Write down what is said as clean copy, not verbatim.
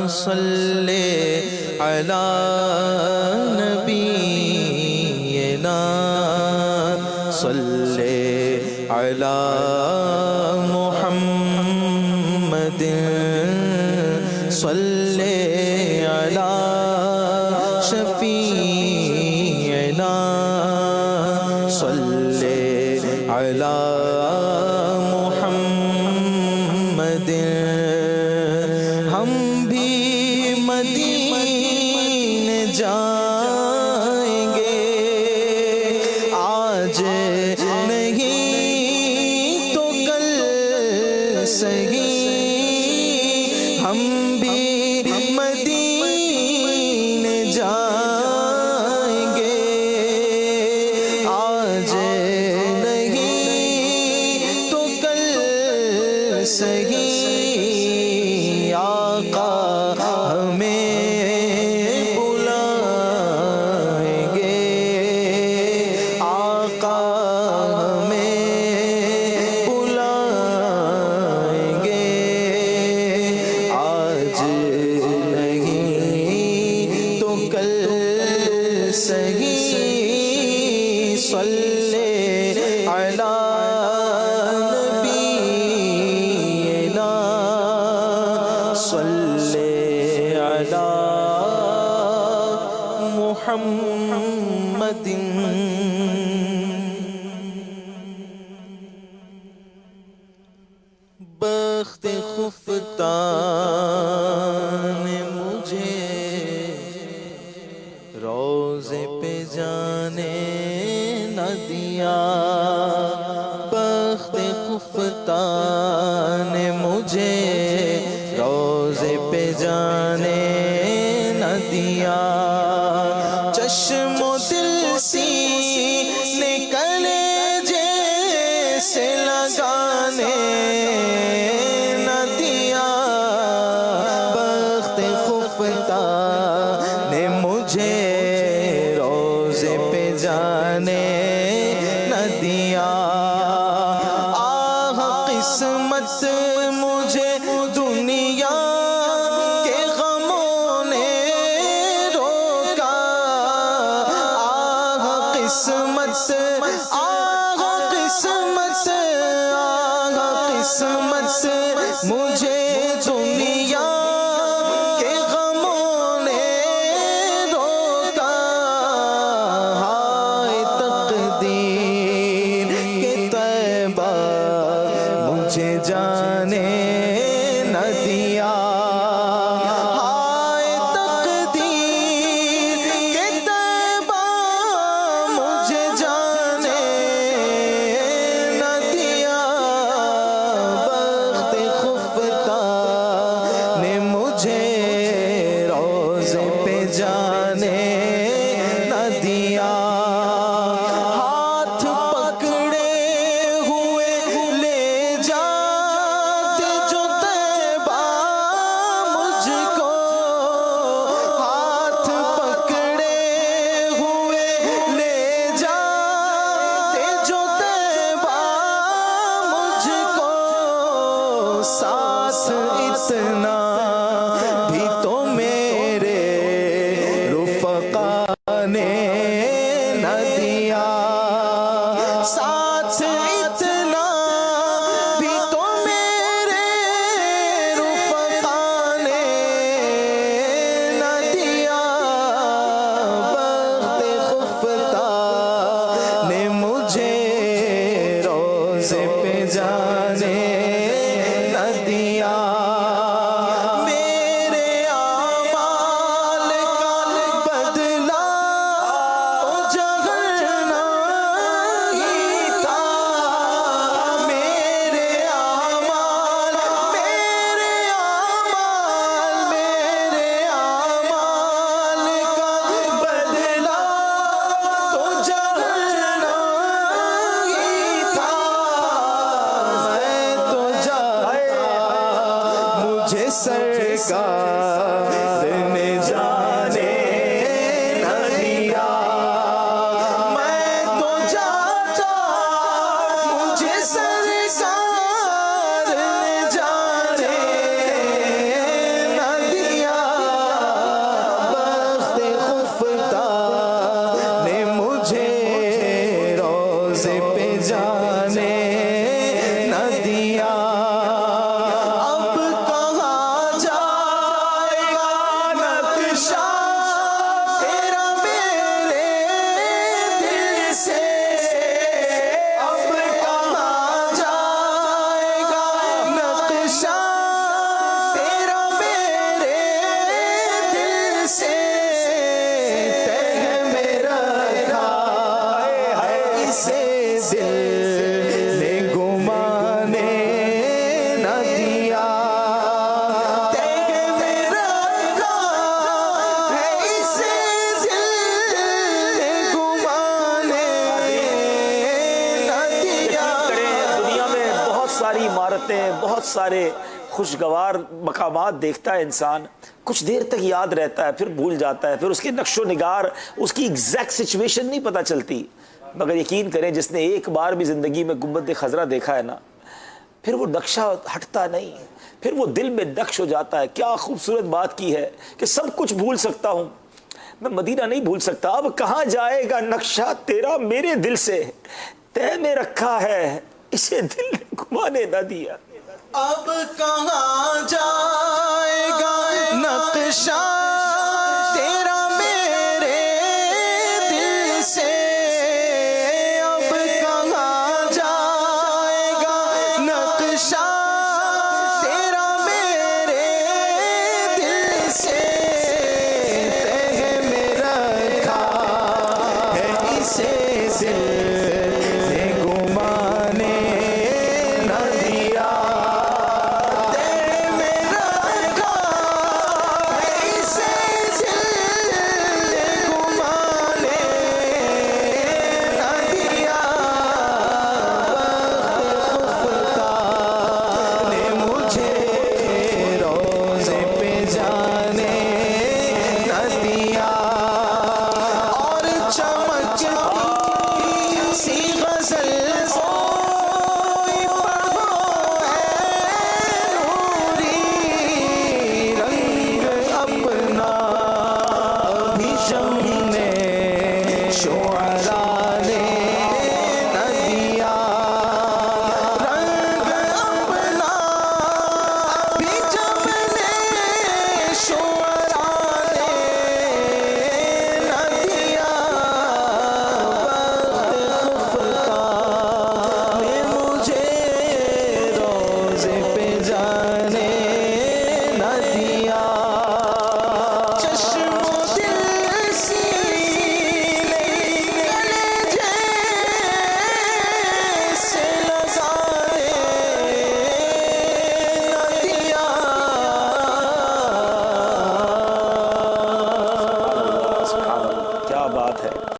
صلی علی نبینا صلی علی محمد صلی علی شفیعنا صلی علی محمد ہم بھی مدینے جائیں گے آج نہیں تو کل سہی ہم بھی مدینے جائیں گے آج نہیں تو کل سہی آقا ہمیں بلائیں گے آقا ہمیں بلائیں گے آج نہیں تو کل سہی صلی علی نبینا صلی علی محمد بخت خفتان نے مجھے روزے پہ جانے نہ دیا بخت خفتان نے مجھے روزے پہ جانے نہ دیا چشم و دل سینے کلیجے سے لگانے نہ دیا بخت خفتان نے مجھے روزے پہ جانے نہ دیا آہ قسمت مجھے دنیا کے غموں نے روکا آہ قسمت آہ قسمت آہ قسمت مجھے دنیا کے غموں نے روکا ہائے تقدیر کے طیبہ مجھے جانے نہ دیا ہائے تقدیر کے طیبہ مجھے جانے نہ دیا بخت خفتان نے مجھے روزے پہ جانے نہ دیا ہاتھ پکڑے ہوئے لے جاتے جو طیبہ مجھ کو ہاتھ پکڑے ہوئے لے جاتے جو طیبہ مجھ کو ساتھ اتنا بھی تو میرے رفقا نے نہ دیا ساتھ اتنا بھی تو میرے رفقا نے نہ دیا بخت خفتان نے مجھے روزے پہ جانے نہ دیا میرے اعمال کا بدلہ جگرنا ہی تھا میرے اعمال کا بدلہ تو جگرنا ہی تھا میں تو جاتا مجھے سرکار نے جانے نہ دیا میں تو جاتا مجھے سرکار نے جانے نہ دیا بہت سارے خوشگوار مقامات دیکھتا ہے انسان، کچھ دیر تک یاد رہتا ہے، پھر بھول جاتا ہے، پھر اس کے نقش و نگار، اس کی ایگزیکٹ سچویشن نہیں پتہ چلتی. مگر یقین کریں جس نے ایک بار بھی زندگی میں گنبد خضرا دیکھا ہے نا، پھر وہ نقشہ ہٹتا نہیں، پھر وہ دل میں نقش ہو جاتا ہے. کیا خوبصورت بات کی ہے کہ سب کچھ بھول سکتا ہوں، میں مدینہ نہیں بھول سکتا. اب کہاں جائے گا نقشہ تیرا میرے دل سے، تہ میں رکھا ہے اسے دل نے گھمانے نہ دیا. اب کہاں جائے گا نقشہ